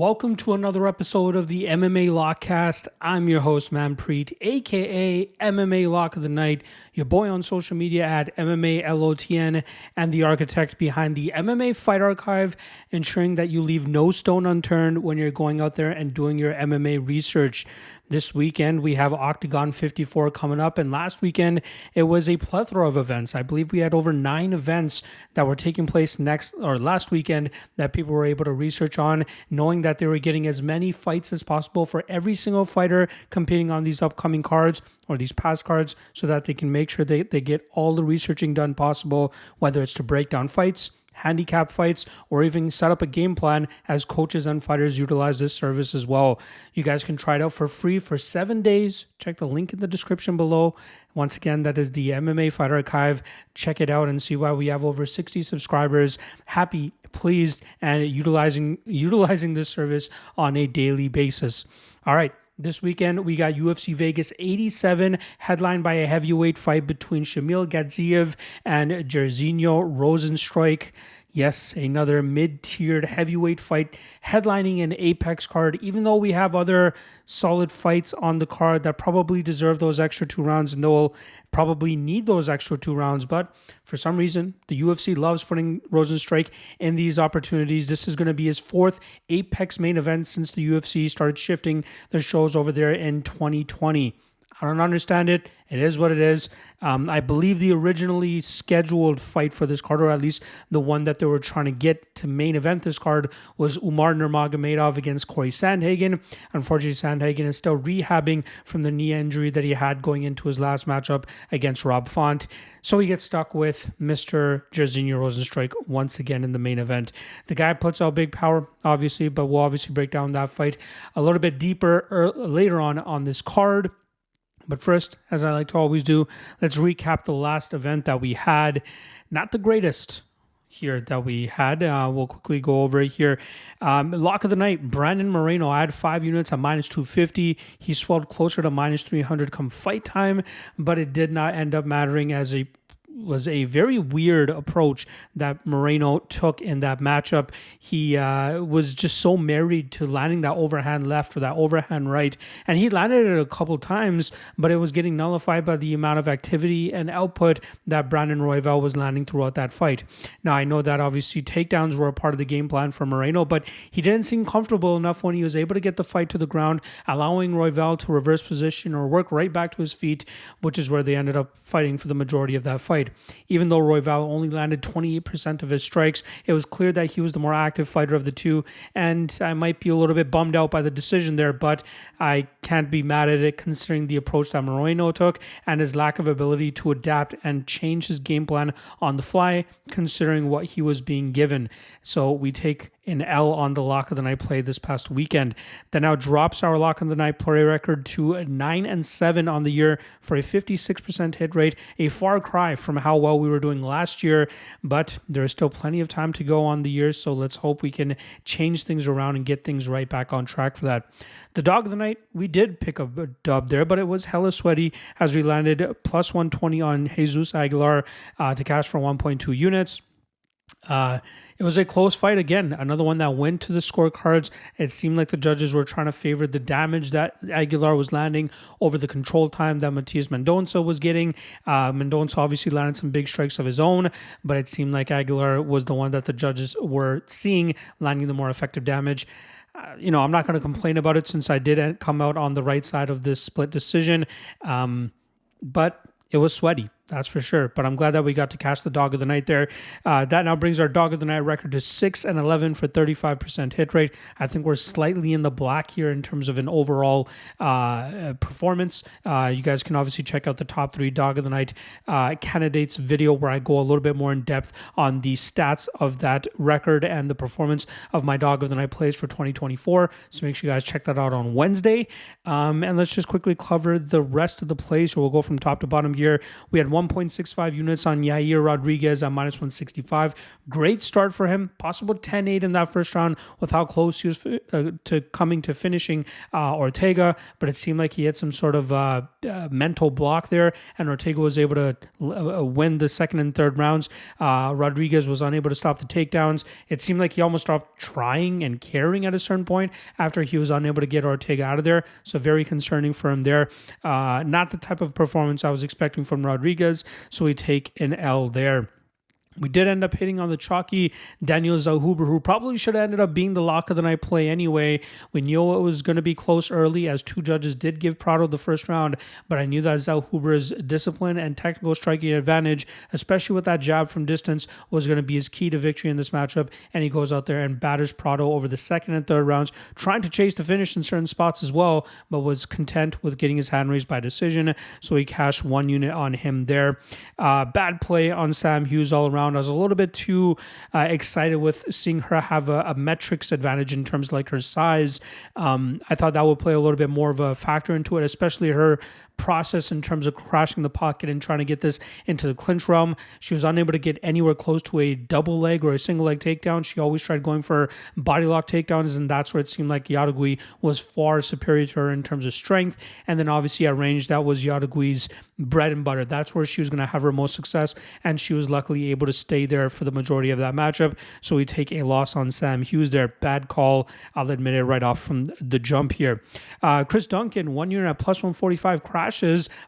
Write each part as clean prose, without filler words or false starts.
Welcome to another episode of the MMA Lockcast. I'm your host, Manpreet, aka MMA Lock of the Night, your boy on social media at MMALOTN, and the architect behind the MMA Fight Archive, ensuring that you leave no stone unturned when you're going out there and doing your MMA research. This weekend, we have OKTAGON 54 coming up, and last weekend, it was a plethora of events. I believe we had over 9 events that were taking place last weekend that people were able to research on, knowing that they were getting as many fights as possible for every single fighter competing on these upcoming cards or these past cards, so that they can make sure they get all the researching done possible, whether it's to break down fights, handicap fights, or even set up a game plan, as coaches and fighters utilize this service as well. You guys can try it out for free for 7 days. Check the link in the description below. Once again, that is the MMA Fight Archive. Check it out and see why we have over 60 subscribers happy, pleased, and utilizing this service on a daily basis. All right. This weekend, we got UFC Vegas 87, headlined by a heavyweight fight between Gaziev and Rozenstruik. Yes, another mid-tiered heavyweight fight headlining an Apex card, even though we have other solid fights on the card that probably deserve those extra 2 rounds, and they'll probably need those extra 2 rounds. But for some reason, the UFC loves putting Rozenstruik in these opportunities. This is going to be his 4th Apex main event since the UFC started shifting their shows over there in 2020. I don't understand it. It is what it is. I believe the originally scheduled fight for this card, or at least the one that they were trying to get to main event this card, was Nurmagomedov against Corey Sandhagen. Unfortunately, Sandhagen is still rehabbing from the knee injury that he had going into his last matchup against Rob Font. So he gets stuck with Mr. Rozenstruik once again in the main event. The guy puts out big power, obviously, but we'll obviously break down that fight a little bit deeper later on this card. But first, as I like to always do, let's recap the last event that we had. Not the greatest here that we had. We'll quickly go over it here. Lock of the night, Brandon Moreno. I had 5 units at minus 250. He swelled closer to minus 300 come fight time, but it did not end up mattering, as it was a very weird approach that Moreno took in that matchup. He was just so married to landing that overhand left or that overhand right, and he landed it a couple times, but it was getting nullified by the amount of activity and output that Brandon Royval was landing throughout that fight. Now, I know that obviously takedowns were a part of the game plan for Moreno, but he didn't seem comfortable enough when he was able to get the fight to the ground, allowing Royval to reverse position or work right back to his feet, which is where they ended up fighting for the majority of that fight. Even though Royval only landed 28% of his strikes, it was clear that he was the more active fighter of the two, and I might be a little bit bummed out by the decision there, but I can't be mad at it considering the approach that Moreno took and his lack of ability to adapt and change his game plan on the fly, considering what he was being given. So we take an L on the Lock of the Night play this past weekend. That now drops our Lock of the Night play record to 9-7 on the year for a 56% hit rate, a far cry from how well we were doing last year, but there is still plenty of time to go on the year, so let's hope we can change things around and get things right back on track for that. The Dog of the Night, we did pick up a dub there, but it was hella sweaty as we landed plus 120 on Jesus Aguilar to cash for 1.2 units. It was a close fight again, another one that went to the scorecards. It seemed like the judges were trying to favor the damage that Aguilar was landing over the control time that Matias Mendonça was getting. Mendonça obviously landed some big strikes of his own, but it seemed like Aguilar was the one that the judges were seeing landing the more effective damage. I'm not going to complain about it since I did come out on the right side of this split decision, but it was sweaty. That's for sure. But I'm glad that we got to cash the Dog of the Night there. That now brings our Dog of the Night record to 6-11 for 35% hit rate. I think we're slightly in the black here in terms of an overall performance. You guys can obviously check out the top 3 Dog of the Night candidates video where I go a little bit more in depth on the stats of that record and the performance of my Dog of the Night plays for 2024. So make sure you guys check that out on Wednesday. And let's just quickly cover the rest of the plays. So we'll go from top to bottom here. We had 1.65 units on Yair Rodriguez at minus 165. Great start for him. Possible 10-8 in that first round with how close he was to coming to finishing Ortega, but it seemed like he had some sort of mental block there, and Ortega was able to win the second and third rounds. Rodriguez was unable to stop the takedowns. It seemed like he almost stopped trying and caring at a certain point after he was unable to get Ortega out of there. So very concerning for him there. Not the type of performance I was expecting from Rodriguez, so we take an L there. We did end up hitting on the chalky Daniel Zellhuber, who probably should have ended up being the lock of the night play anyway. We knew it was going to be close early, as two judges did give Prado the first round, but I knew that Zellhuber's discipline and technical striking advantage, especially with that jab from distance, was going to be his key to victory in this matchup, and he goes out there and batters Prado over the second and third rounds, trying to chase the finish in certain spots as well, but was content with getting his hand raised by decision, so he cashed 1 unit on him there. Bad play on Sam Hughes all around. I was a little bit too excited with seeing her have a metrics advantage in terms of like her size. I thought that would play a little bit more of a factor into it, especially her process in terms of crashing the pocket and trying to get this into the clinch realm. She was unable to get anywhere close to a double leg or a single leg takedown. She always tried going for body lock takedowns, and that's where it seemed like Yadagui was far superior to her in terms of strength. And then obviously at range, that was Yadagui's bread and butter. That's where she was going to have her most success, and she was luckily able to stay there for the majority of that matchup. So we take a loss on Sam Hughes there. Bad call, I'll admit it right off from the jump here. Chris Duncan, 1 unit at plus 145 crashes,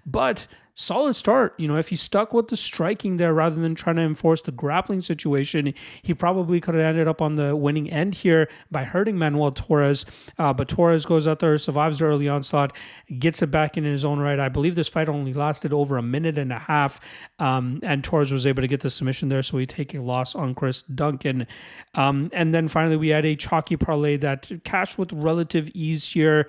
but solid start. You know, if he stuck with the striking there rather than trying to enforce the grappling situation, he probably could have ended up on the winning end here by hurting Manuel Torres. But Torres goes out there, survives the early onslaught, gets it back in his own right. I believe this fight only lasted over a minute and a half, and Torres was able to get the submission there, so we take a loss on Chris Duncan. And then finally, we had a chalky parlay that cashed with relative ease here.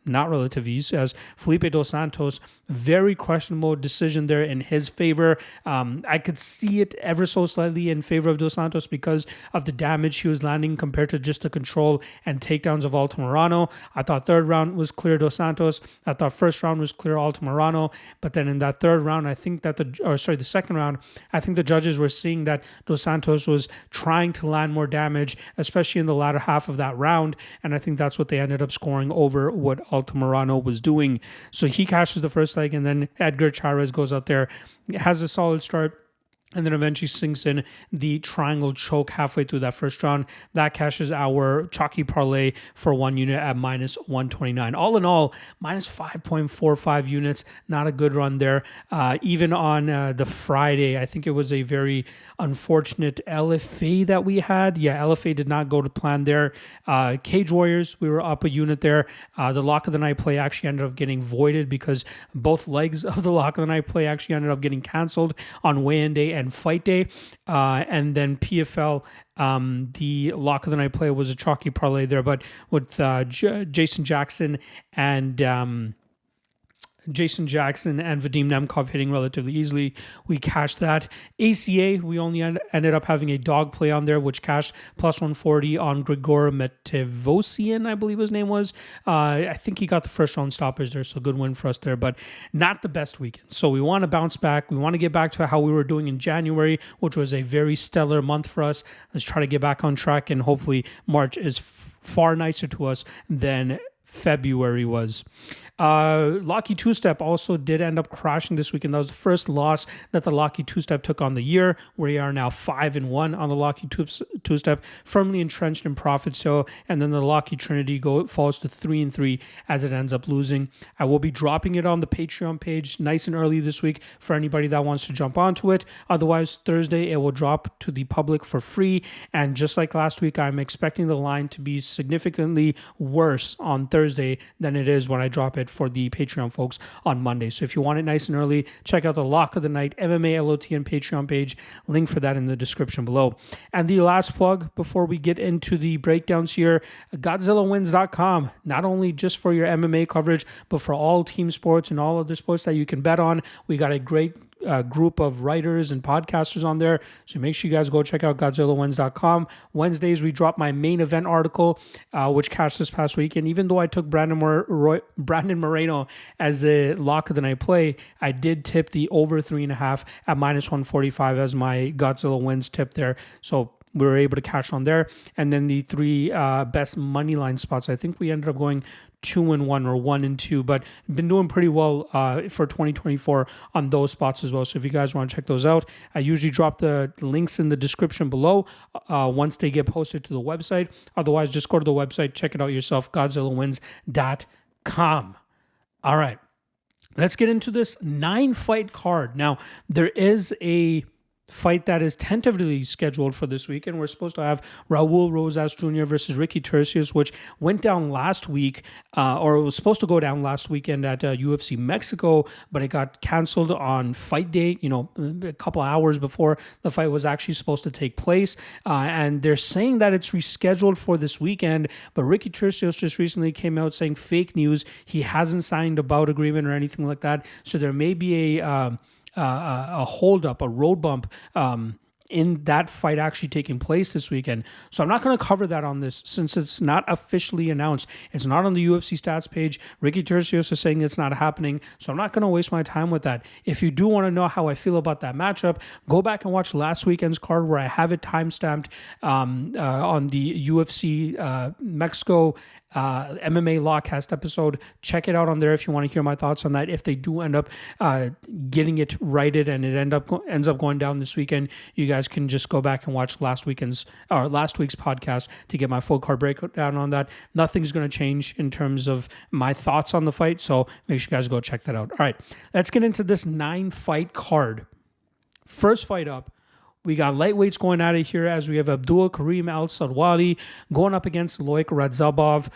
Not relative ease, as Felipe Dos Santos, very questionable decision there in his favor. I could see it ever so slightly in favor of Dos Santos because of the damage he was landing compared to just the control and takedowns of Altamirano. I thought third round was clear Dos Santos. I thought first round was clear Altamirano. But then in that third round, the second round, I think the judges were seeing that Dos Santos was trying to land more damage, especially in the latter half of that round. And I think that's what they ended up scoring over what Altamirano was doing. So he cashes the first leg, and then Edgar Chavez goes out there, has a solid start, and then eventually sinks in the triangle choke halfway through that first round. That cashes our chalky parlay for 1 unit at minus 129. All in all, minus 5.45 units. Not a good run there. Even on the Friday, I think it was a very unfortunate LFA that we had. Yeah, LFA did not go to plan there. Cage Warriors, we were up a unit there. The lock of the night play actually ended up getting voided because both legs of the lock of the night play actually ended up getting canceled on weigh-in day and fight day. And then PFL, the lock of the night play was a chalky parlay there, but with Jason Jackson and Vadim Nemkov hitting relatively easily, we cashed that. ACA, we only ended up having a dog play on there, which cashed plus 140 on Grigor Metevosian, I believe his name was. I think he got the first round stoppage there, so good win for us there, but not the best weekend. So we want to bounce back. We want to get back to how we were doing in January, which was a very stellar month for us. Let's try to get back on track, and hopefully March is far nicer to us than February was. Locky two-step also did end up crashing this weekend. That was the first loss that the Locky two-step took on the year. We are now 5-1 on the Locky two-step, firmly entrenched in profit still. And then the Locky Trinity falls to 3-3 as it ends up losing. I will be dropping it on the Patreon page nice and early this week for anybody that wants to jump onto it. Otherwise, Thursday it will drop to the public for free. And just like last week, I'm expecting the line to be significantly worse on Thursday than it is when I drop it for the Patreon folks on Monday. So if you want it nice and early, check out the Lock of the Night MMALOTN Patreon page. Link for that in the description below. And the last plug before we get into the breakdowns here, GodzillaWins.com, not only just for your MMA coverage, but for all team sports and all other sports that you can bet on. We got a great group of writers and podcasters on there. So make sure you guys go check out GodzillaWins.com. Wednesdays, we drop my main event article, which cashed this past week. And even though I took Brandon Moreno as a lock of the night play, I did tip the over 3.5 at -145 as my Godzilla Wins tip there. So we were able to cash on there. And then the three best money line spots, I think we ended up going 2-1 or 1-2, but been doing pretty well for 2024 on those spots as well. So if you guys want to check those out, I usually drop the links in the description below once they get posted to the website. Otherwise, just go to the website, check it out yourself, GodzillaWins.com. All right, let's get into this 9-fight card. Now, there is a fight that is tentatively scheduled for this weekend. We're supposed to have Rosas Jr. versus Ricky Turcios, which went down last week, or it was supposed to go down last weekend at UFC Mexico, but it got canceled on fight day, a couple hours before the fight was actually supposed to take place. And they're saying that it's rescheduled for this weekend, but Ricky Turcios just recently came out saying fake news. He hasn't signed a bout agreement or anything like that. So there may be a holdup, a road bump in that fight actually taking place this weekend. So I'm not going to cover that on this since it's not officially announced. It's not on the UFC stats page. Ricky Turcios is saying it's not happening. So I'm not going to waste my time with that. If you do want to know how I feel about that matchup, go back and watch last weekend's card where I have it timestamped on the UFC Mexico MMA Lawcast episode. Check it out on there if you want to hear my thoughts on that. If they do end up getting it righted and it ends up going down this weekend, you guys can just go back and watch last week's podcast to get my full card breakdown on that. Nothing's going to change in terms of my thoughts on the fight, so make sure you guys go check that out. All right, let's get into this 9-fight card. First fight up, we got lightweights going at it here as we have Abdul Karim Al-Selwady going up against Loic Radzhabov.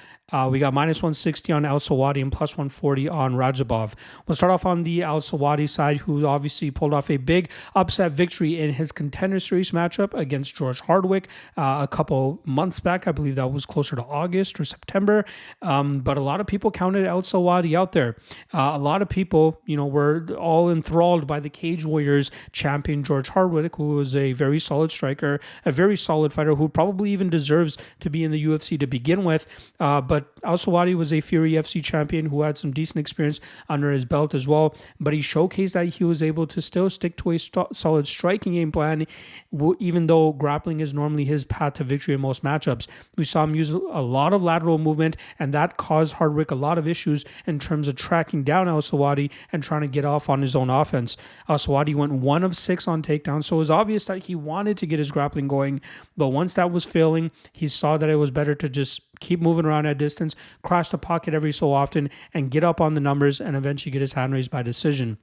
We got -160 on Al-Selwady and +140 on Radzhabov. We'll start off on the Al-Selwady side, who obviously pulled off a big upset victory in his Contender Series matchup against George Hardwick a couple months back. I believe that was closer to August or September. But a lot of people counted Al-Selwady out there. A lot of people, were all enthralled by the Cage Warriors champion George Hardwick, who was a very solid striker, a very solid fighter who probably even deserves to be in the UFC to begin with. But Al-Selwady was a Fury FC champion who had some decent experience under his belt as well. But he showcased that he was able to still stick to a solid striking game plan, even though grappling is normally his path to victory in most matchups. We saw him use a lot of lateral movement, and that caused Hardwick a lot of issues in terms of tracking down Al-Selwady and trying to get off on his own offense. Al-Selwady went 1 of 6 on takedowns, so it was obvious that he wanted to get his grappling going. But once that was failing, he saw that it was better to just keep moving around at distance, cross the pocket every so often, and get up on the numbers and eventually get his hand raised by decision.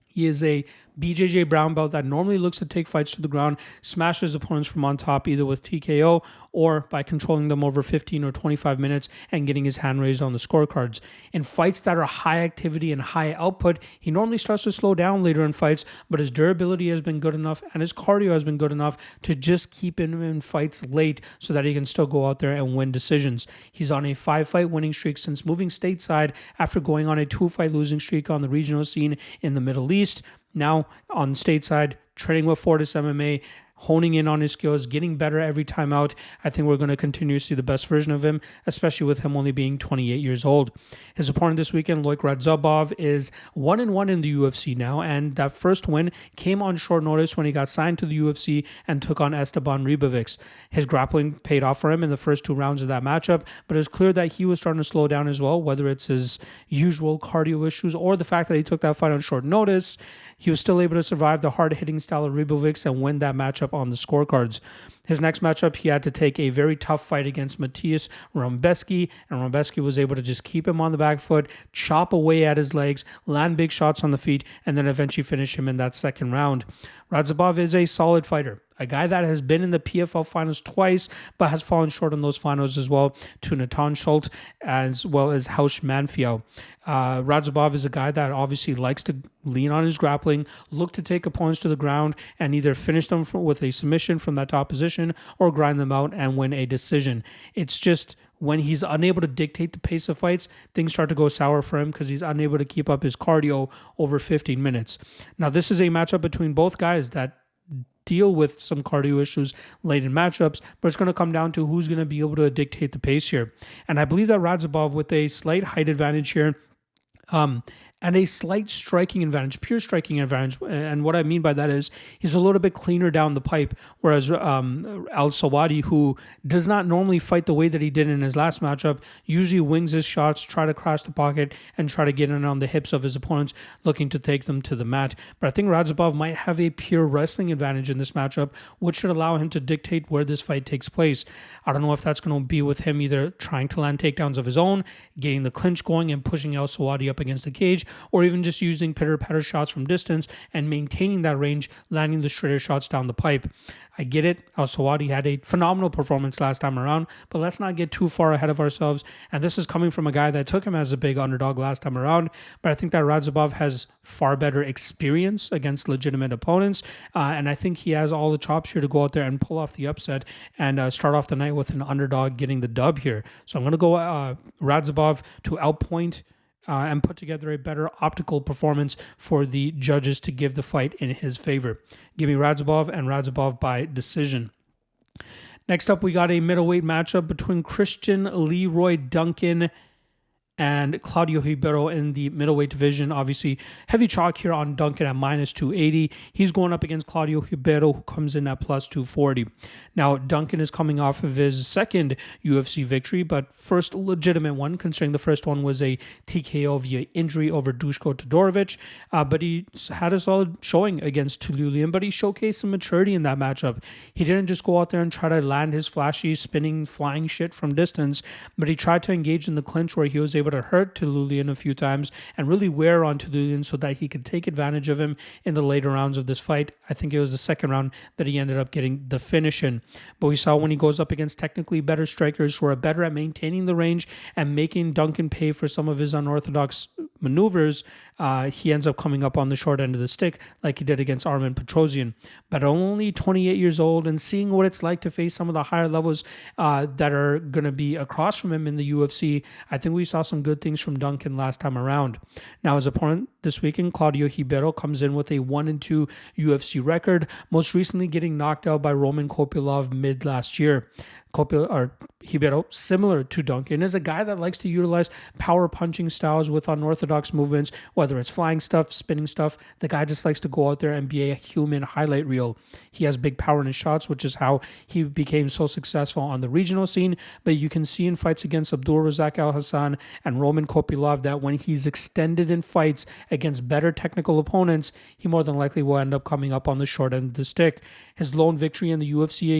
He is a BJJ brown belt that normally looks to take fights to the ground, smash his opponents from on top either with TKO or by controlling them over 15 or 25 minutes and getting his hand raised on the scorecards. In fights that are high activity and high output, he normally starts to slow down later in fights, but his durability has been good enough and his cardio has been good enough to just keep him in fights late so that he can still go out there and win decisions. He's on a 5-fight winning streak since moving stateside after going on a 2-fight losing streak on the regional scene in the Middle East. Now on stateside, training with Fortis MMA, honing in on his skills, getting better every time out. I think we're going to continue to see the best version of him, especially with him only being 28 years old. His opponent this weekend, Loic Radzhabov, is 1-1 in the UFC now, and that first win came on short notice when he got signed to the UFC and took on Esteban Ribovics. His grappling paid off for him in the first 2 rounds of that matchup, but it was clear that he was starting to slow down as well, whether it's his usual cardio issues or the fact that he took that fight on short notice. He was still able to survive the hard-hitting style of Ribovics and win that matchup on the scorecards. His next matchup, he had to take a very tough fight against Matthias Rombeski, and Rombeski was able to just keep him on the back foot, chop away at his legs, land big shots on the feet, and then eventually finish him in that second round. Radzhabov is a solid fighter. a guy that has been in the PFL finals twice, but has fallen short in those finals as well to Natan Schultz, as well as Hausch Manfiel. Radzhabov is a guy that obviously likes to lean on his grappling, look to take opponents to the ground, and either finish them with a submission from that top position or grind them out and win a decision. It's just when he's unable to dictate the pace of fights, things start to go sour for him because he's unable to keep up his cardio over 15 minutes. Now, this is a matchup between both guys that deal with some cardio issues late in matchups, but it's going to come down to who's going to be able to dictate the pace here. And I believe that Radzhabov, with a slight height advantage here, and a slight striking advantage, pure striking advantage. And what I mean by that is he's a little bit cleaner down the pipe, whereas Al-Selwady, who does not normally fight the way that he did in his last matchup, usually wings his shots, try to cross the pocket, and try to get in on the hips of his opponents, looking to take them to the mat. But I think Radzhabov might have a pure wrestling advantage in this matchup, which should allow him to dictate where this fight takes place. I don't know if that's going to be with him either trying to land takedowns of his own, getting the clinch going and pushing Al-Selwady up against the cage, or even just using pitter-patter shots from distance and maintaining that range, landing the straighter shots down the pipe. I get it. Al-Selwady had a phenomenal performance last time around, but let's not get too far ahead of ourselves. And this is coming from a guy that took him as a big underdog last time around, but I think that Radzhabov has far better experience against legitimate opponents, and I think he has all the chops here to go out there and pull off the upset and start off the night with an underdog getting the dub here. So I'm going to go Radzhabov to outpoint and put together a better optical performance for the judges to give the fight in his favor. Give me Radzhabov and Radzhabov by decision. Next up, we got a middleweight matchup between Christian Leroy Duncan and Claudio Ribeiro in the middleweight division. Obviously, heavy chalk here on Duncan at minus 280. He's going up against Claudio Ribeiro, who comes in at plus 240. Now, Duncan is coming off of his second UFC victory, but first legitimate one, considering the first one was a TKO via injury over Dushko Todorovic. But he had a solid showing against Tuliulian, but he showcased some maturity in that matchup. He didn't just go out there and try to land his flashy, spinning, flying shit from distance, but he tried to engage in the clinch where he was able to hurt Tuliulian a few times and really wear on Tuliulian so that he could take advantage of him in the later rounds of this fight. I think it was the second round that he ended up getting the finish in. But we saw when he goes up against technically better strikers who are better at maintaining the range and making Duncan pay for some of his unorthodox maneuvers, he ends up coming up on the short end of the stick like he did against Armen Petrosian. But only 28 years old and seeing what it's like to face some of the higher levels that are going to be across from him in the UFC, I think we saw some good things from Duncan last time around. Now, his opponent this weekend, Claudio Ribeiro, comes in with a 1-2 UFC record, most recently getting knocked out by Roman Kopylov mid last year. Ribeiro, similar to Duncan, is a guy that likes to utilize power punching styles with unorthodox movements, whether it's flying stuff, spinning stuff. The guy just likes to go out there and be a human highlight reel. He has big power in his shots, which is how he became so successful on the regional scene. But you can see in fights against Abdul Razak Al Hassan and Roman Kopylov that when he's extended in fights against better technical opponents, he more than likely will end up coming up on the short end of the stick. His lone victory in the UFC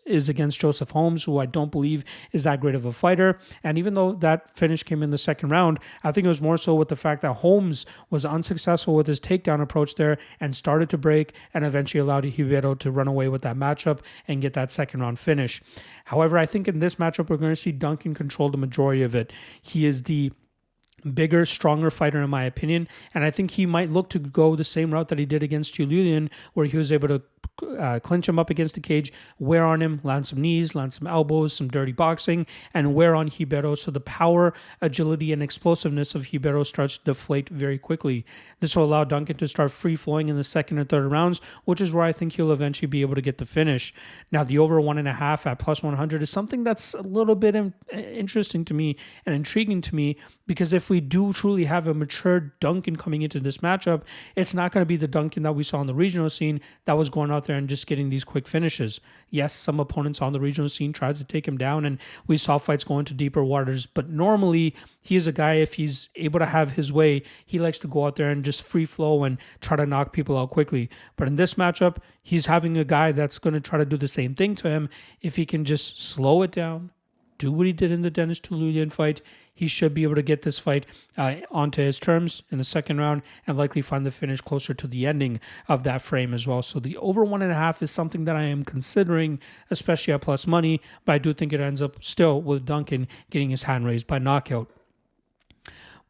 is against Joseph Holmes, who I don't believe is that great of a fighter. And even though that finish came in the second round, I think it was more so with the fact that Holmes was unsuccessful with his takedown approach there and started to break and eventually allowed Ribeiro to run away with that matchup and get that second round finish. However, I think in this matchup, we're going to see Duncan control the majority of it. He is the bigger, stronger fighter in my opinion, and I think he might look to go the same route that he did against Tuliulian, where he was able to clinch him up against the cage, wear on him, land some knees, land some elbows, some dirty boxing, and wear on Ribeiro so the power, agility, and explosiveness of Ribeiro starts to deflate very quickly. This will allow Duncan to start free-flowing in the second and third rounds, which is where I think he'll eventually be able to get the finish. Now, the over 1.5 at plus 100 is something that's a little bit interesting to me and intriguing to me, because if we do truly have a mature Duncan coming into this matchup, it's not going to be the Duncan that we saw on the regional scene that was going out there and just getting these quick finishes. Yes, some opponents on the regional scene tried to take him down, and we saw fights go into deeper waters, but normally he is a guy, if he's able to have his way, he likes to go out there and just free flow and try to knock people out quickly. But in this matchup, he's having a guy that's going to try to do the same thing to him. If he can just slow it down, do what he did in the Dennis Tuliulian fight, he should be able to get this fight onto his terms in the second round and likely find the finish closer to the ending of that frame as well. So the over 1.5 is something that I am considering, especially at plus money, but I do think it ends up still with Duncan getting his hand raised by knockout.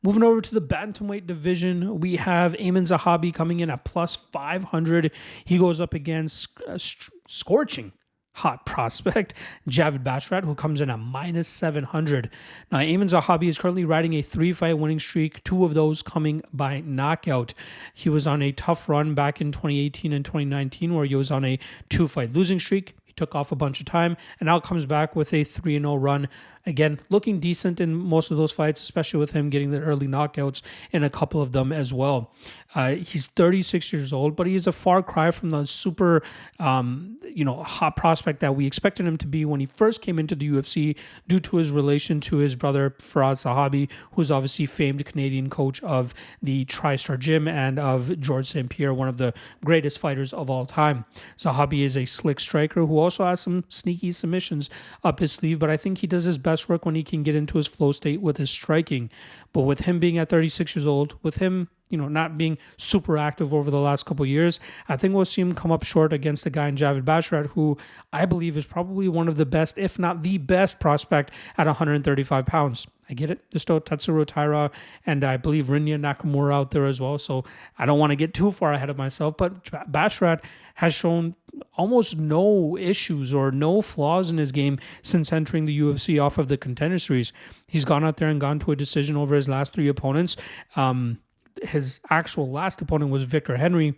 Moving over to the bantamweight division, we have Aiemann Zahabi coming in at plus 500. He goes up against scorching hot prospect Javid Basharat, who comes in at minus 700. Now, Aiemann Zahabi is currently riding a 3-fight winning streak, 2 of those coming by knockout. He was on a tough run back in 2018 and 2019 where he was on a 2-fight losing streak. He took off a bunch of time and now comes back with a 3-0 run. Again, looking decent in most of those fights, especially with him getting the early knockouts in a couple of them as well. He's 36 years old, but he is a far cry from the super, hot prospect that we expected him to be when he first came into the UFC due to his relation to his brother, Zahabi, who's obviously famed Canadian coach of the TriStar Gym and of Georges St-Pierre, one of the greatest fighters of all time. Zahabi is a slick striker who also has some sneaky submissions up his sleeve, but I think he does his best work when he can get into his flow state with his striking. But with him being at 36 years old, with him not being super active over the last couple of years, I think we'll see him come up short against a guy in Javid Basharat, who I believe is probably one of the best, if not the best prospect at 135 pounds. I get it. There's still Tatsuro Taira and I believe Rinya Nakamura out there as well. So I don't want to get too far ahead of myself, but Basharat has shown almost no issues or no flaws in his game since entering the UFC off of the Contender Series. He's gone out there and gone to a decision over his last 3 opponents. His actual last opponent was Victor Henry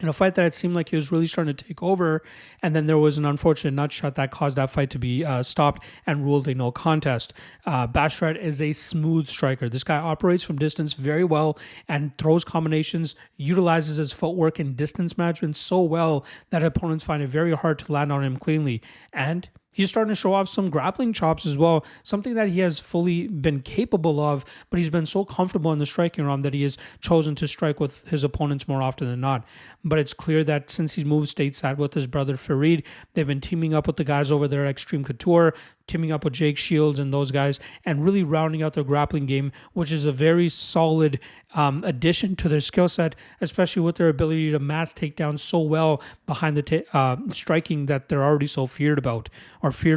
in a fight that it seemed like he was really starting to take over, and then there was an unfortunate nut shot that caused that fight to be stopped and ruled a no contest. Basharat is a smooth striker. This guy operates from distance very well and throws combinations, utilizes his footwork and distance management so well that opponents find it very hard to land on him cleanly. And he's starting to show off some grappling chops as well, something that he has fully been capable of, but he's been so comfortable in the striking realm that he has chosen to strike with his opponents more often than not. But it's clear that since he's moved stateside with his brother Farid, they've been teaming up with the guys over there at Extreme Couture, teaming up with Jake Shields and those guys, and really rounding out their grappling game, which is a very solid addition to their skill set, especially with their ability to mass takedowns so well behind the striking that they're already so feared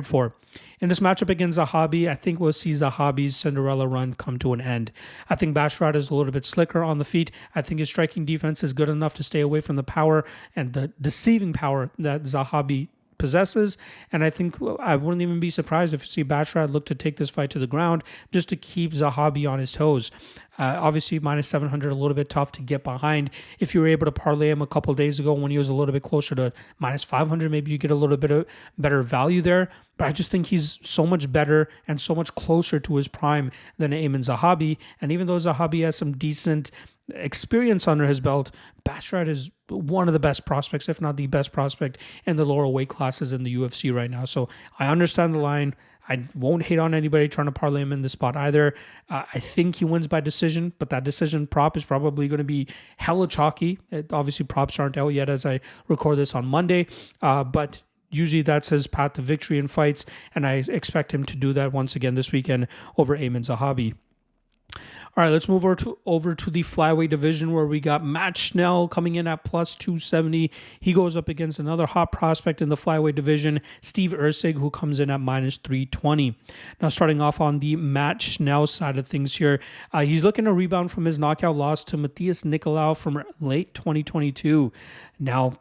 for. In this matchup against Zahabi, I think we'll see Zahabi's Cinderella run come to an end. I think Basharat is a little bit slicker on the feet. I think his striking defense is good enough to stay away from the power and the deceiving power that Zahabi possesses, and I think I wouldn't even be surprised if you see Basharat look to take this fight to the ground just to keep Zahabi on his toes. Obviously, minus 700, a little bit tough to get behind. If you were able to parlay him a couple of days ago when he was a little bit closer to minus 500, maybe you get a little bit of better value there. But I just think he's so much better and so much closer to his prime than Aiemann Zahabi. And even though Zahabi has some decent experience under his belt, Basharat is one of the best prospects, if not the best prospect in the lower weight classes in the UFC right now. So I understand the line. I won't hate on anybody trying to parlay him in this spot either. I think he wins by decision, but that decision prop is probably going to be hella chalky. Obviously, props aren't out yet as I record this on Monday, but usually that's his path to victory in fights, and I expect him to do that once again this weekend over Aiemann Zahabi. All right, let's move over to the flyweight division where we got Matt Schnell coming in at plus 270. He goes up against another hot prospect in the flyweight division, Steve Erceg, who comes in at minus 320. Now, starting off on the Matt Schnell side of things here, he's looking to rebound from his knockout loss to Matthias Nicolau from late 2022. Now,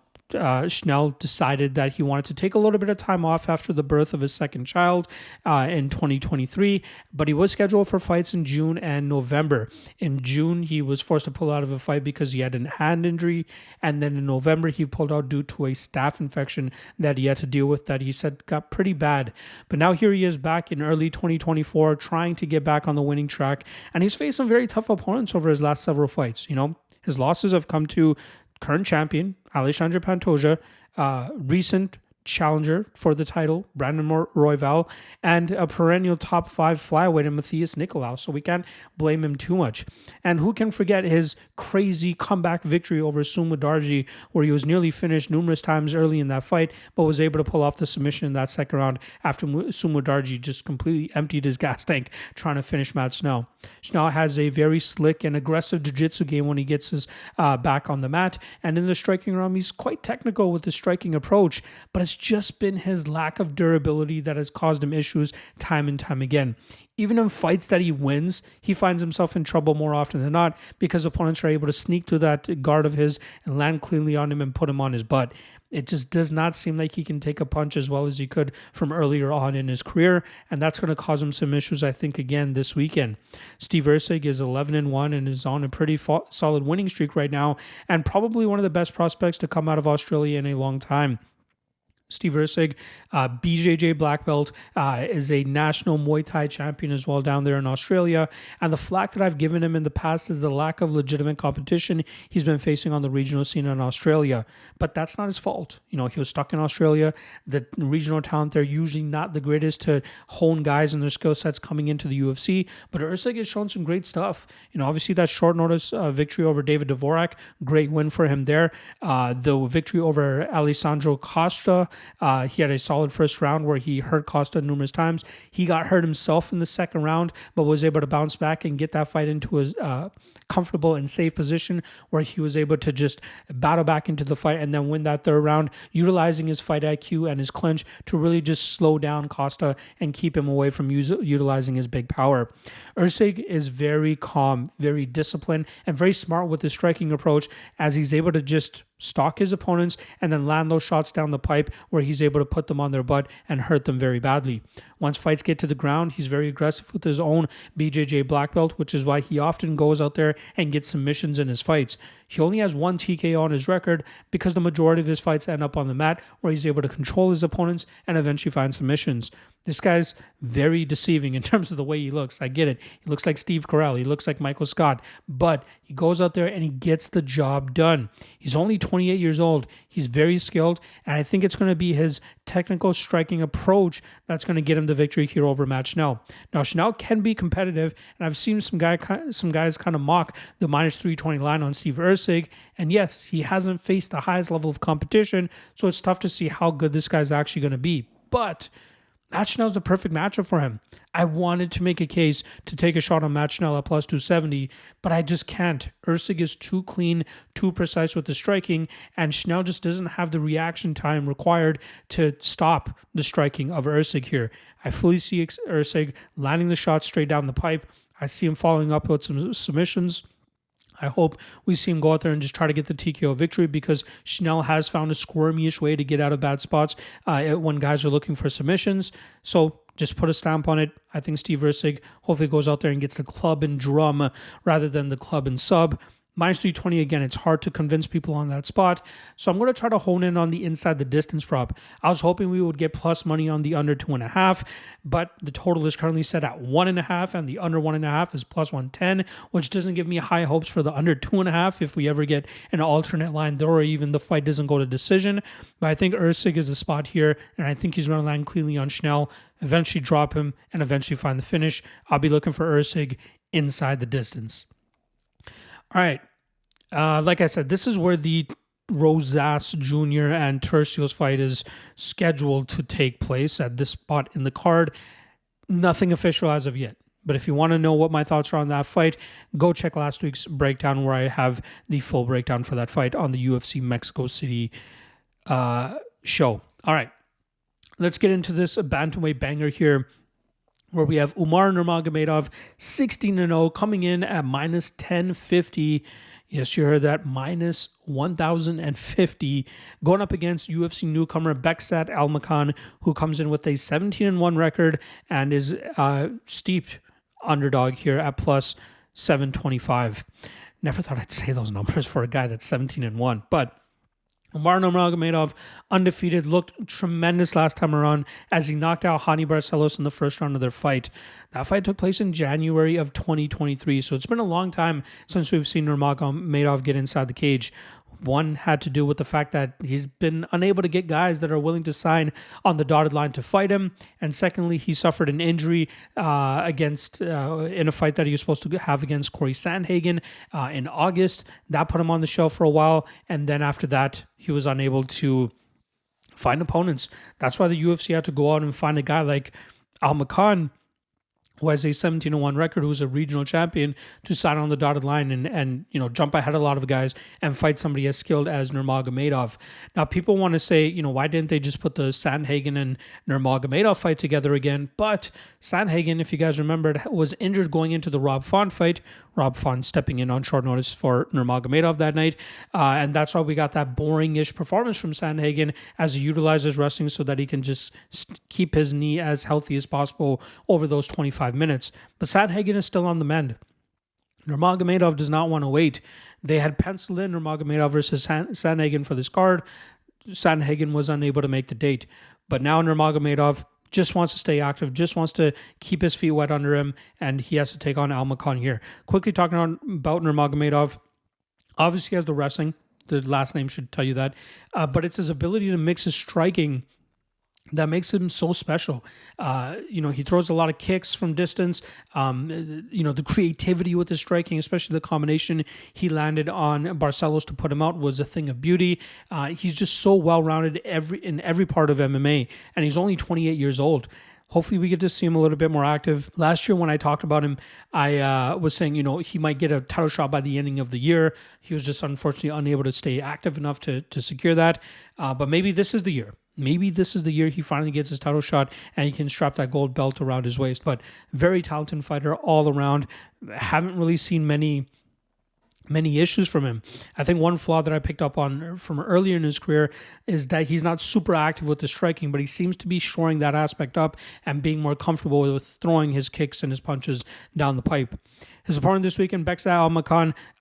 Schnell decided that he wanted to take a little bit of time off after the birth of his second child in 2023, but he was scheduled for fights in June and November. In June, he was forced to pull out of a fight because he had a hand injury, and then in November, he pulled out due to a staph infection that he had to deal with that he said got pretty bad. But now here he is back in early 2024 trying to get back on the winning track, and he's faced some very tough opponents over his last several fights. His losses have come to current champion Alexandre Pantoja, recent challenger for the title, Brandon Royval, and a perennial top 5 flyweight in Matthias Nicolau, so we can't blame him too much. And who can forget his crazy comeback victory over Sumudarji, where he was nearly finished numerous times early in that fight, but was able to pull off the submission in that second round after Sumudarji just completely emptied his gas tank trying to finish Matt Schnell. Schnell has a very slick and aggressive jiu-jitsu game when he gets his back on the mat, and in the striking realm, he's quite technical with his striking approach, but it's just been his lack of durability that has caused him issues time and time again. Even in fights that he wins, he finds himself in trouble more often than not because opponents are able to sneak through that guard of his and land cleanly on him and put him on his butt. It just does not seem like he can take a punch as well as he could from earlier on in his career, and that's going to cause him some issues, I think, again this weekend. Steve Erceg is 11-1 and is on a pretty solid winning streak right now, and probably one of the best prospects to come out of Australia in a long time. Steve Erceg, BJJ black belt, is a national Muay Thai champion as well down there in Australia. And the flack that I've given him in the past is the lack of legitimate competition he's been facing on the regional scene in Australia. But that's not his fault. You know, he was stuck in Australia. The regional talent there usually not the greatest to hone guys and their skill sets coming into the UFC. But Erceg has shown some great stuff. You know, obviously that short notice victory over David Dvorak, great win for him there. The victory over Alessandro Costa, he had a solid first round where he hurt Costa numerous times. He got hurt himself in the second round, but was able to bounce back and get that fight into a comfortable and safe position where he was able to just battle back into the fight and then win that third round, utilizing his fight IQ and his clinch to really just slow down Costa and keep him away from utilizing his big power. Erceg is very calm, very disciplined, and very smart with his striking approach as he's able to just stalk his opponents and then land those shots down the pipe where he's able to put them on their butt and hurt them very badly. Once fights get to the ground, he's very aggressive with his own BJJ black belt, which is why he often goes out there and gets submissions in his fights. He only has one TKO on his record because the majority of his fights end up on the mat where he's able to control his opponents and eventually find submissions. This guy's very deceiving in terms of the way he looks. I get it. He looks like Steve Carell. He looks like Michael Scott. But he goes out there and he gets the job done. He's only 28 years old. He's very skilled. And I think it's going to be his technical striking approach that's going to get him the victory here over Matt Schnell. Now, Schnell can be competitive. And I've seen some guys kind of mock the minus 320 line on Steve Erceg. And yes, he hasn't faced the highest level of competition. So it's tough to see how good this guy's actually going to be. But Matt Schnell's the perfect matchup for him. I wanted to make a case to take a shot on Matt Schnell at plus 270, but I just can't. Erceg is too clean, too precise with the striking, and Schnell just doesn't have the reaction time required to stop the striking of Erceg here. I fully see Erceg landing the shot straight down the pipe. I see him following up with some submissions. I hope we see him go out there and just try to get the TKO victory because Schnell has found a squirmy-ish way to get out of bad spots when guys are looking for submissions. So just put a stamp on it. I think Steve Erceg hopefully goes out there and gets the club and drum rather than the club and sub. Minus 320, again, it's hard to convince people on that spot. So I'm going to try to hone in on the inside the distance prop. I was hoping we would get plus money on the under 2.5, but the total is currently set at 1.5, and the under 1.5 is plus 110, which doesn't give me high hopes for the under 2.5 if we ever get an alternate line there or even the fight doesn't go to decision. But I think Erceg is the spot here, and I think he's going to land cleanly on Schnell, eventually drop him, and eventually find the finish. I'll be looking for Erceg inside the distance. All right, like I said, this is where the Rosas Jr. and Turcios fight is scheduled to take place at this spot in the card. Nothing official as of yet. But if you want to know what my thoughts are on that fight, go check last week's breakdown where I have the full breakdown for that fight on the UFC Mexico City show. All right, let's get into this bantamweight banger here, where we have Umar Nurmagomedov, 16-0, coming in at minus 1050. Yes, you heard that, minus 1,050, going up against UFC newcomer Bekzat Almakhan, who comes in with a 17-1 record and is steeped underdog here at plus 725. Never thought I'd say those numbers for a guy that's 17-1, but Umar Nurmagomedov, undefeated, looked tremendous last time around as he knocked out Hani Barcelos in the first round of their fight. That fight took place in January of 2023, so it's been a long time since we've seen Nurmagomedov get inside the cage. One had to do with the fact that he's been unable to get guys that are willing to sign on the dotted line to fight him. And secondly, he suffered an injury against in a fight that he was supposed to have against Corey Sandhagen in August. That put him on the shelf for a while. And then after that, he was unable to find opponents. That's why the UFC had to go out and find a guy like Almakhan, who has a 17-1 record, who's a regional champion, to sign on the dotted line and jump ahead a lot of guys and fight somebody as skilled as Nurmagomedov. Now, people want to say, why didn't they just put the Sandhagen and Nurmagomedov fight together again? But Sandhagen, if you guys remembered, was injured going into the Rob Font fight. Rob Font stepping in on short notice for Nurmagomedov that night. And that's why we got that boring-ish performance from Sandhagen, as he utilizes wrestling so that he can just keep his knee as healthy as possible over those 25 minutes. But Sandhagen is still on the mend. Nurmagomedov does not want to wait. They had penciled in Nurmagomedov versus Sandhagen for this card. Sandhagen was unable to make the date. But now Nurmagomedov just wants to stay active, just wants to keep his feet wet under him, and he has to take on Almakhan here. Quickly talking about Nurmagomedov, obviously he has the wrestling. The last name should tell you that. But it's his ability to mix his striking that makes him so special. He throws a lot of kicks from distance. The creativity with his striking, especially the combination he landed on Barcelos to put him out, was a thing of beauty. He's just so well-rounded in every part of MMA, and he's only 28 years old. Hopefully we get to see him a little bit more active. Last year when I talked about him, I was saying, he might get a title shot by the ending of the year. He was just unfortunately unable to stay active enough to secure that. But maybe this is the year. Maybe this is the year he finally gets his title shot and he can strap that gold belt around his waist. But very talented fighter all around. Haven't really seen many issues from him. I think one flaw that I picked up on from earlier in his career is that he's not super active with the striking, but he seems to be shoring that aspect up and being more comfortable with throwing his kicks and his punches down the pipe. His opponent this weekend, Bekzat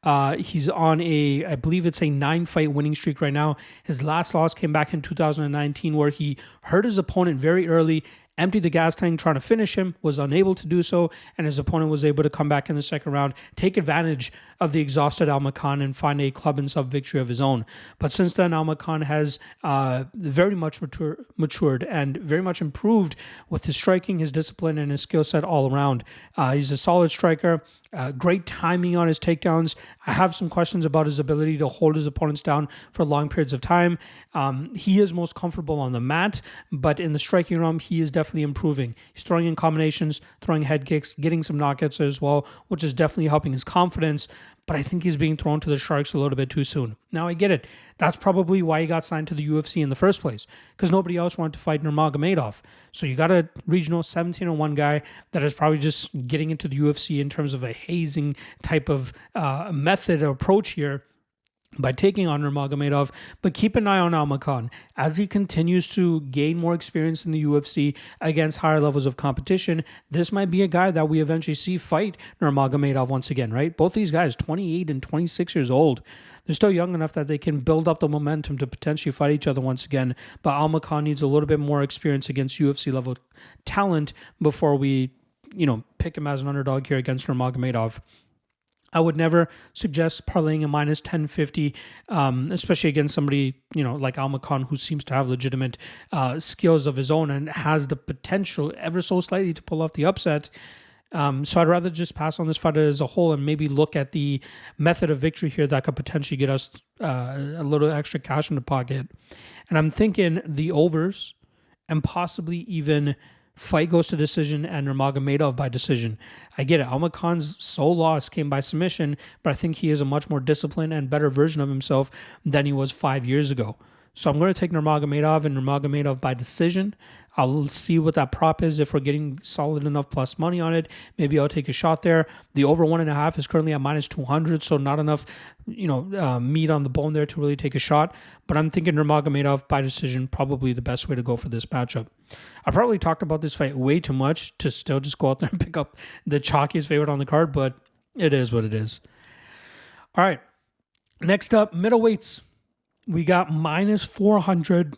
Almakhan, he's on I believe it's a 9-fight winning streak right now. His last loss came back in 2019 where he hurt his opponent very early, emptied the gas tank trying to finish him, was unable to do so, and his opponent was able to come back in the second round, take advantage of the exhausted Almakhan and find a club and sub victory of his own. But since then, Almakhan has very much matured and very much improved with his striking, his discipline, and his skill set all around. He's a solid striker, great timing on his takedowns. I have some questions about his ability to hold his opponents down for long periods of time. He is most comfortable on the mat, but in the striking realm, he is definitely improving. He's throwing in combinations, throwing head kicks, getting some knockouts as well, which is definitely helping his confidence. But I think he's being thrown to the Sharks a little bit too soon. Now, I get it. That's probably why he got signed to the UFC in the first place, because nobody else wanted to fight Nurmagomedov. So you got a regional 17-1 guy that is probably just getting into the UFC in terms of a hazing type of method or approach here by taking on Nurmagomedov. But keep an eye on Almakhan as he continues to gain more experience in the UFC against higher levels of competition. This might be a guy that we eventually see fight Nurmagomedov once again, right? Both these guys, 28 and 26 years old. They're still young enough that they can build up the momentum to potentially fight each other once again. But Almakhan needs a little bit more experience against UFC level talent before we, pick him as an underdog here against Nurmagomedov. I would never suggest parlaying a minus 1050, especially against somebody, like Almakhan, who seems to have legitimate skills of his own and has the potential ever so slightly to pull off the upset. So I'd rather just pass on this fight as a whole and maybe look at the method of victory here that could potentially get us a little extra cash in the pocket. And I'm thinking the overs and possibly even fight goes to decision and Nurmagomedov by decision. I get it. Almakhan's sole loss came by submission, but I think he is a much more disciplined and better version of himself than he was 5 years ago. So I'm going to take Nurmagomedov and Nurmagomedov by decision. I'll see what that prop is. If we're getting solid enough plus money on it, maybe I'll take a shot there. The over 1.5 is currently at minus 200, so not enough, meat on the bone there to really take a shot. But I'm thinking Nurmagomedov by decision, probably the best way to go for this matchup. I probably talked about this fight way too much to still just go out there and pick up the chalkiest favorite on the card, but it is what it is. All right. Next up, middleweights. We got minus 400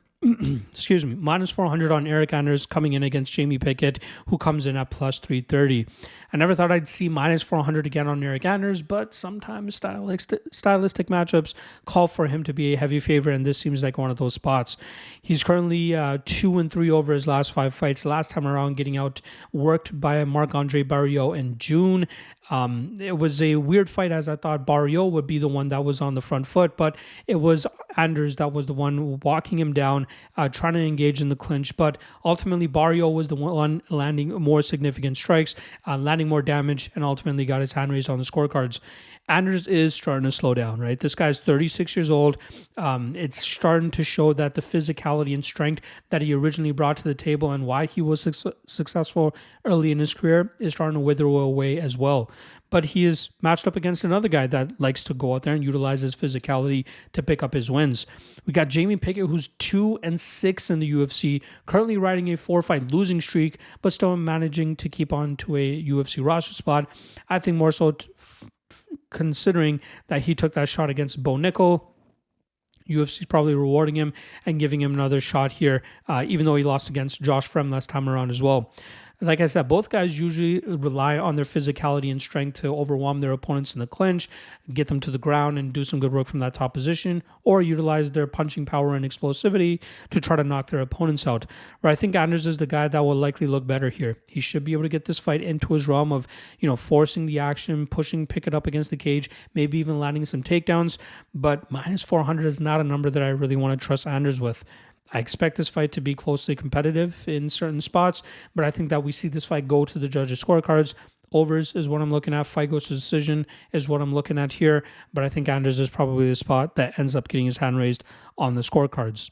excuse me, minus 400 on Eric Anders coming in against Jamie Pickett, who comes in at plus 330. I never thought I'd see minus 400 again on Eric Anders, but sometimes stylistic matchups call for him to be a heavy favorite, and this seems like one of those spots. He's currently 2-3 over his last 5 fights. Last time around, getting outworked by Marc-Andre Barriault in June. It was a weird fight, as I thought Barriault would be the one that was on the front foot, but it was Anders that was the one walking him down, trying to engage in the clinch. But ultimately, Barriault was the one landing more significant strikes, landing more damage, and ultimately got his hand raised on the scorecards. Anders is starting to slow down, right? This guy's 36 years old. It's starting to show that the physicality and strength that he originally brought to the table and why he was successful early in his career is starting to wither away as well. But he is matched up against another guy that likes to go out there and utilize his physicality to pick up his wins. We got Jamie Pickett, who's 2-6 in the UFC, currently riding a 4-fight losing streak, but still managing to keep on to a UFC roster spot. I think more so considering that he took that shot against Bo Nickel. UFC's probably rewarding him and giving him another shot here, even though he lost against Josh Frem last time around as well. Like I said, both guys usually rely on their physicality and strength to overwhelm their opponents in the clinch, get them to the ground and do some good work from that top position, or utilize their punching power and explosivity to try to knock their opponents out. Where I think Anders is the guy that will likely look better here. He should be able to get this fight into his realm of, forcing the action, pushing Pickett up against the cage, maybe even landing some takedowns. But minus 400 is not a number that I really want to trust Anders with. I expect this fight to be closely competitive in certain spots, but I think that we see this fight go to the judges' scorecards. Overs is what I'm looking at. Fight goes to decision is what I'm looking at here, but I think Anders is probably the spot that ends up getting his hand raised on the scorecards.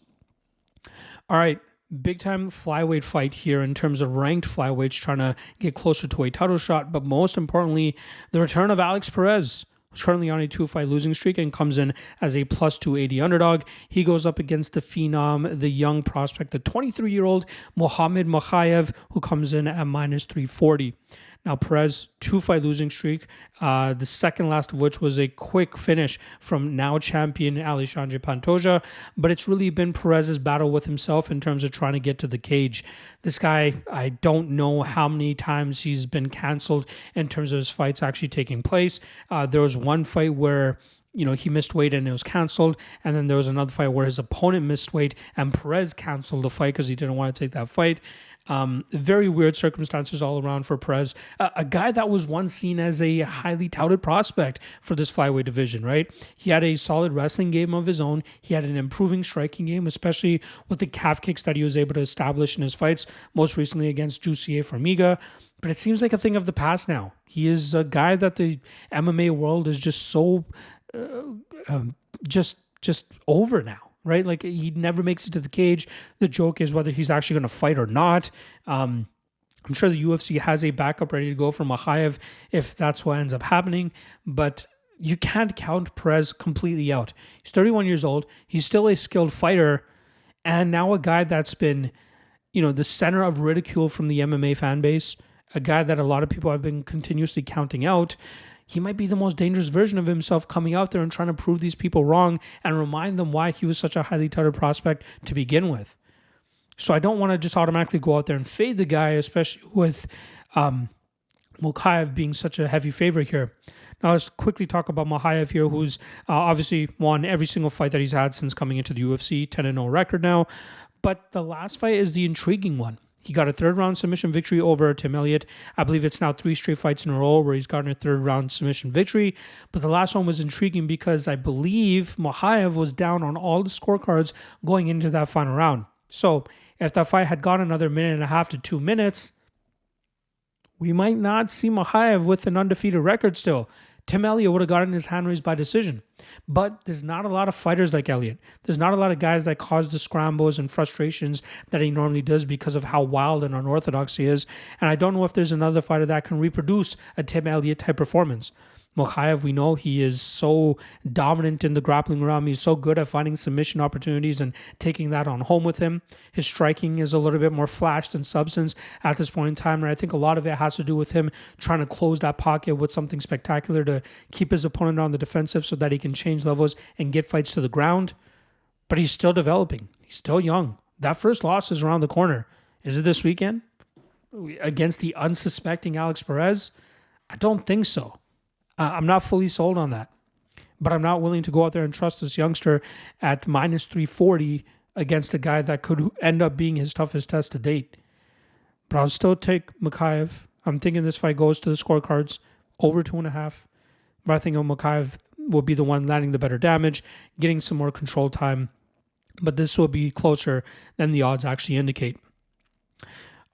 All right, big-time flyweight fight here in terms of ranked flyweights trying to get closer to a title shot, but most importantly, the return of Alex Perez, who's currently on a 2-fight losing streak and comes in as a plus 280 underdog. He goes up against the phenom, the young prospect, the 23-year-old Mokaev, who comes in at minus 340. Now, Perez, 2-fight losing streak, the second last of which was a quick finish from now champion Alexandre Pantoja, but it's really been Perez's battle with himself in terms of trying to get to the cage. This guy, I don't know how many times he's been canceled in terms of his fights actually taking place. There was one fight where he missed weight and it was canceled. And then there was another fight where his opponent missed weight and Perez canceled the fight because he didn't want to take that fight. Very weird circumstances all around for Perez, a guy that was once seen as a highly touted prospect for this flyweight division, right? He had a solid wrestling game of his own. He had an improving striking game, especially with the calf kicks that he was able to establish in his fights, most recently against Jussier Formiga. But it seems like a thing of the past now. He is a guy that the MMA world is just so just over now. Right? Like, he never makes it to the cage. The joke is whether he's actually going to fight or not. I'm sure the UFC has a backup ready to go for Mokaev if that's what ends up happening. But you can't count Perez completely out. He's 31 years old. He's still a skilled fighter. And now a guy that's been, the center of ridicule from the MMA fan base. A guy that a lot of people have been continuously counting out. He might be the most dangerous version of himself coming out there and trying to prove these people wrong and remind them why he was such a highly touted prospect to begin with. So I don't want to just automatically go out there and fade the guy, especially with Mokaev being such a heavy favorite here. Now let's quickly talk about Mokaev here, who's obviously won every single fight that he's had since coming into the UFC, 10-0 record now. But the last fight is the intriguing one. He got a third-round submission victory over Tim Elliott. I believe it's now 3 straight fights in a row where he's gotten a third-round submission victory. But the last one was intriguing because I believe Mokaev was down on all the scorecards going into that final round. So if that fight had gone another 1.5 to 2 minutes, we might not see Mokaev with an undefeated record still. Tim Elliott would have gotten his hand raised by decision. But there's not a lot of fighters like Elliott. There's not a lot of guys that cause the scrambles and frustrations that he normally does because of how wild and unorthodox he is. And I don't know if there's another fighter that can reproduce a Tim Elliott type performance. Mokaev, we know he is so dominant in the grappling realm. He's so good at finding submission opportunities and taking that on home with him. His striking is a little bit more flash than substance at this point in time. And I think a lot of it has to do with him trying to close that pocket with something spectacular to keep his opponent on the defensive so that he can change levels and get fights to the ground. But he's still developing. He's still young. that first loss is around the corner. Is it this weekend against the unsuspecting Alex Perez? I don't think so. I'm not fully sold on that. But I'm not willing to go out there and trust this youngster at minus 340 against a guy that could end up being his toughest test to date. But I'll still take Mokaev. I'm thinking this fight goes to the scorecards over 2.5. But I think Mokaev will be the one landing the better damage, getting some more control time. But this will be closer than the odds actually indicate.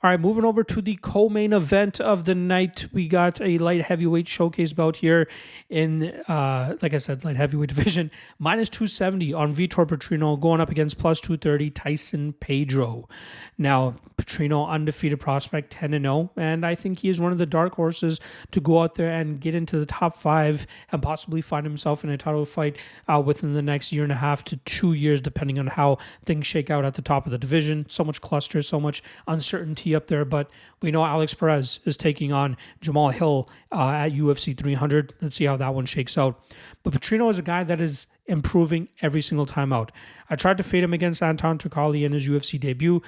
All right, moving over to the co-main event of the night. We got a light heavyweight showcase bout here in, like I said, light heavyweight division. Minus 270 on Vitor Petrino going up against plus 230 Tyson Pedro. Now, Petrino, undefeated prospect, 10-0, and I think he is one of the dark horses to go out there and get into the top 5 and possibly find himself in a title fight within the next 1.5 to 2 years, depending on how things shake out at the top of the division. So much cluster, so much uncertainty up there, but we know Alex Perez is taking on Jamal Hill at UFC 300. Let's see how that one shakes out. But Petrino is a guy that is improving every single time out. I tried to fade him against Anton Turcali in his UFC debut,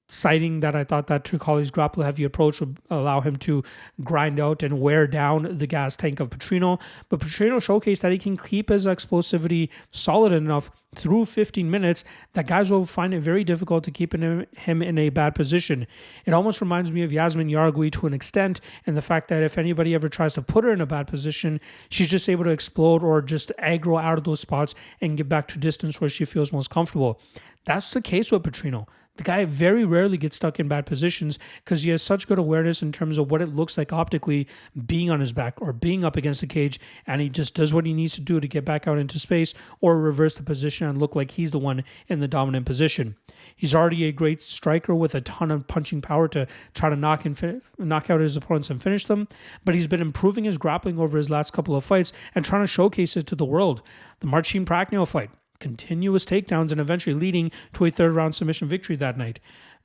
citing that I thought that Turcali's grapple-heavy approach would allow him to grind out and wear down the gas tank of Petrino. But Petrino showcased that he can keep his explosivity solid enough through 15 minutes that guys will find it very difficult to keep him in a bad position. It almost reminds me of Yasmin Yargui to an extent, and the fact that if anybody ever tries to put her in a bad position, she's just able to explode or just aggro out of those spots and get back to distance where she feels most comfortable. That's the case with Petrino. The guy very rarely gets stuck in bad positions because he has such good awareness in terms of what it looks like optically being on his back or being up against the cage, and he just does what he needs to do to get back out into space or reverse the position and look like he's the one in the dominant position. He's already a great striker with a ton of punching power to try to knock out his opponents and finish them, but he's been improving his grappling over his last couple of fights and trying to showcase it to the world. The Marcin Prachnio fight, continuous takedowns and eventually leading to a third-round submission victory that night.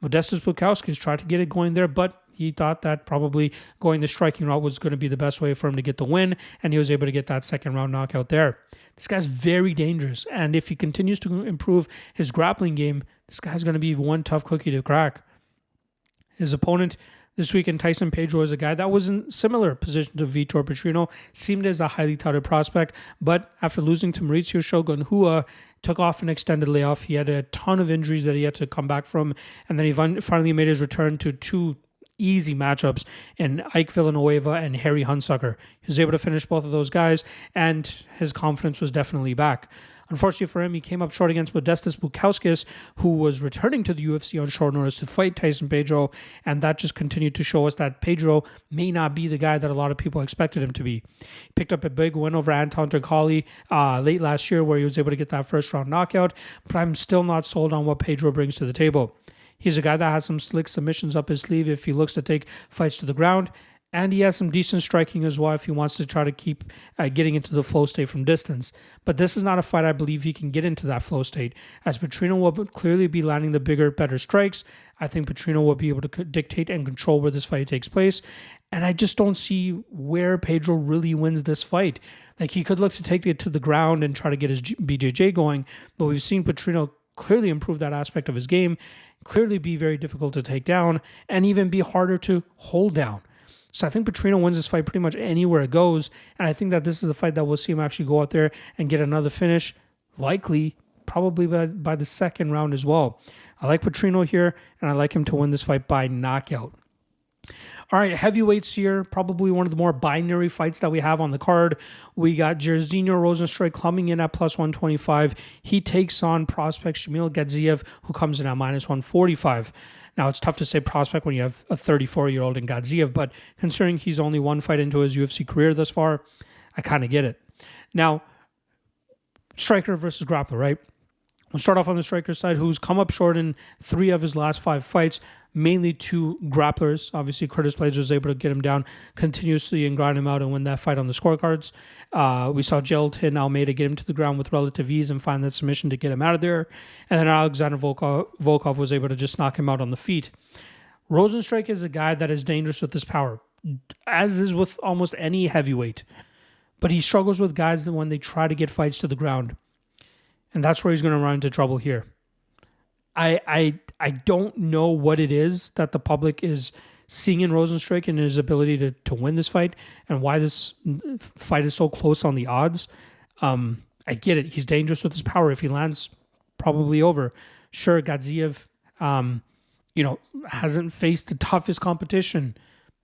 Modestas Bukauskas tried to get it going there, but he thought that probably going the striking route was going to be the best way for him to get the win, and he was able to get that second-round knockout there. This guy's very dangerous, and if he continues to improve his grappling game, this guy's going to be one tough cookie to crack. His opponent this weekend, Tyson Pedro, is a guy that was in similar position to Vitor Petrino, seemed as a highly touted prospect, but after losing to Mauricio Shogun Hua, took off an extended layoff. He had a ton of injuries that he had to come back from, and then he finally made his return to 2 easy matchups in Ike Villanueva and Harry Hunsucker. He was able to finish both of those guys, and his confidence was definitely back. Unfortunately for him, he came up short against Modestas Bukauskas, who was returning to the UFC on short notice to fight Tyson Pedro, and that just continued to show us that Pedro may not be the guy that a lot of people expected him to be. He picked up a big win over Anton Turcali late last year where he was able to get that first-round knockout, but I'm still not sold on what Pedro brings to the table. He's a guy that has some slick submissions up his sleeve if he looks to take fights to the ground, and he has some decent striking as well if he wants to try to keep getting into the flow state from distance. But this is not a fight I believe he can get into that flow state, as Petrino will clearly be landing the bigger, better strikes. I think Petrino will be able to dictate and control where this fight takes place, and I just don't see where Pedro really wins this fight. Like, he could look to take it to the ground and try to get his BJJ going, but we've seen Petrino clearly improve that aspect of his game, clearly be very difficult to take down, and even be harder to hold down. So I think Petrino wins this fight pretty much anywhere it goes, and I think that this is the fight that we'll see him actually go out there and get another finish, likely, probably by the second round as well. I like Petrino here, and I like him to win this fight by knockout. All right, heavyweights here, probably one of the more binary fights that we have on the card. We got Jairzinho Rozenstruik coming in at plus 125. He takes on prospect Shamil Gaziev, who comes in at minus 145. Now, it's tough to say prospect when you have a 34-year-old in Gaziev, but considering he's only one fight into his UFC career thus far, I kind of get it. Now, striker versus grappler, right? We'll start off on the striker side, who's come up short in 3 of his last 5 fights, mainly 2 grapplers. Obviously, Curtis Blades was able to get him down continuously and grind him out and win that fight on the scorecards. We saw Gelton Almeida get him to the ground with relative ease and find that submission to get him out of there. And then Alexander Volkov was able to just knock him out on the feet. Rozenstruik is a guy that is dangerous with his power, as is with almost any heavyweight. But he struggles with guys that when they try to get fights to the ground. And that's where he's going to run into trouble here. I I don't know what it is that the public is seeing in Rozenstruik and his ability to win this fight, and why this fight is so close on the odds. I get it. He's dangerous with his power. If he lands, probably over. Sure, Gaziev, hasn't faced the toughest competition.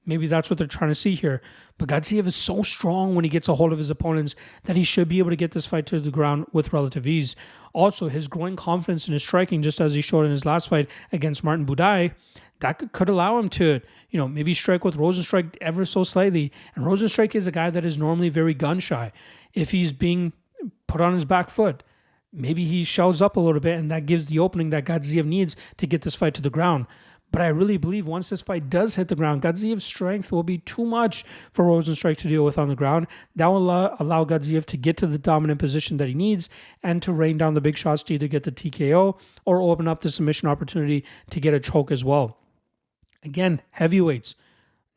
Maybe that's what they're trying to see here. But Gaziev is so strong when he gets a hold of his opponents that he should be able to get this fight to the ground with relative ease. Also, his growing confidence in his striking, just as he showed in his last fight against Martin Buday, that could allow him to, maybe strike with Rozenstruik ever so slightly. And Rozenstruik is a guy that is normally very gun-shy. If he's being put on his back foot, maybe he shells up a little bit, and that gives the opening that Gaziev needs to get this fight to the ground. But I really believe once this fight does hit the ground, Gaziev's strength will be too much for Rozenstruik to deal with on the ground. That will allow Gaziev to get to the dominant position that he needs and to rain down the big shots to either get the TKO or open up the submission opportunity to get a choke as well. Again, heavyweights,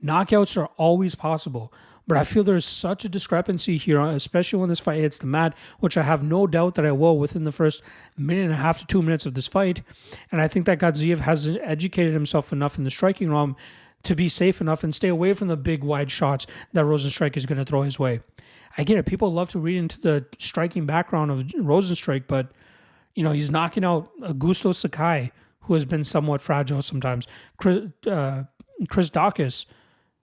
knockouts are always possible. But I feel there's such a discrepancy here, especially when this fight hits the mat, which I have no doubt that I will within the first minute and a half to 2 minutes of this fight. And I think that Gaziev has educated himself enough in the striking realm to be safe enough and stay away from the big wide shots that Rozenstruik is going to throw his way. I get it. People love to read into the striking background of Rozenstruik, but he's knocking out Augusto Sakai, who has been somewhat fragile sometimes. Chris Daukaus,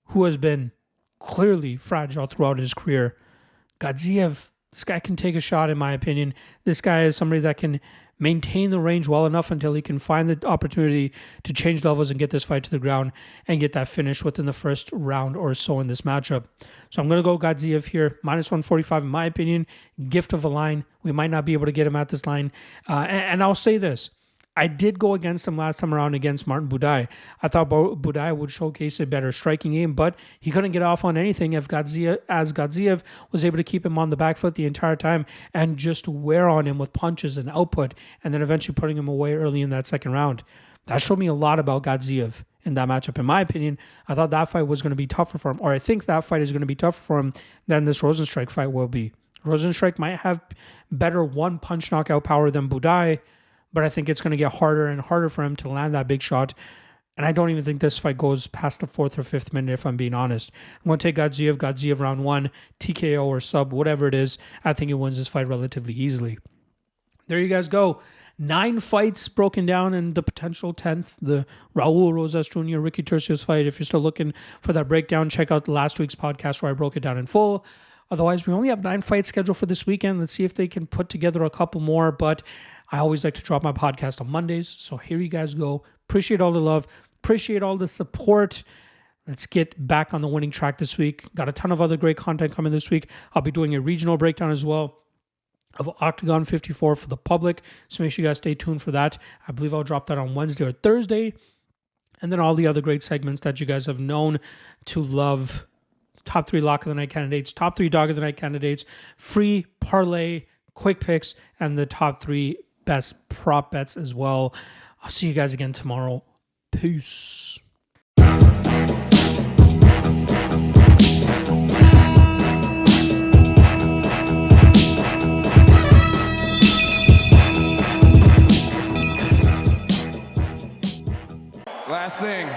who has been clearly fragile throughout his career. Gaziev, this guy can take a shot, in my opinion. This guy is somebody that can maintain the range well enough until he can find the opportunity to change levels and get this fight to the ground and get that finish within the first round or so in this matchup. So I'm going to go Gaziev here, minus 145 in my opinion. Gift of a line. We might not be able to get him at this line. And I'll say this. I did go against him last time around against Martin Buday. I thought Buday would showcase a better striking game, but he couldn't get off on anything if Gaziev was able to keep him on the back foot the entire time and just wear on him with punches and output, and then eventually putting him away early in that second round. That showed me a lot about Gaziev in that matchup. In my opinion, I thought that fight was going to be tougher for him, or I think that fight is going to be tougher for him than this Rozenstruik fight will be. Rozenstruik might have better one-punch knockout power than Buday, but I think it's going to get harder and harder for him to land that big shot. And I don't even think this fight goes past the 4th or 5th minute, if I'm being honest. I'm going to take Gaziev round 1, TKO or sub, whatever it is. I think he wins this fight relatively easily. There you guys go. 9 fights broken down, and the potential 10th, the Raul Rosas Jr. Ricky Turcios fight. If you're still looking for that breakdown, check out last week's podcast where I broke it down in full. Otherwise, we only have 9 fights scheduled for this weekend. Let's see if they can put together a couple more, but I always like to drop my podcast on Mondays, so here you guys go. Appreciate all the love. Appreciate all the support. Let's get back on the winning track this week. Got a ton of other great content coming this week. I'll be doing a regional breakdown as well of OKTAGON 54 for the public, so make sure you guys stay tuned for that. I believe I'll drop that on Wednesday or Thursday. And then all the other great segments that you guys have known to love. Top 3 lock of the night candidates, top 3 dog of the night candidates, free parlay, quick picks, and the top 3 best prop bets as well. I'll see you guys again tomorrow. Peace. Last thing.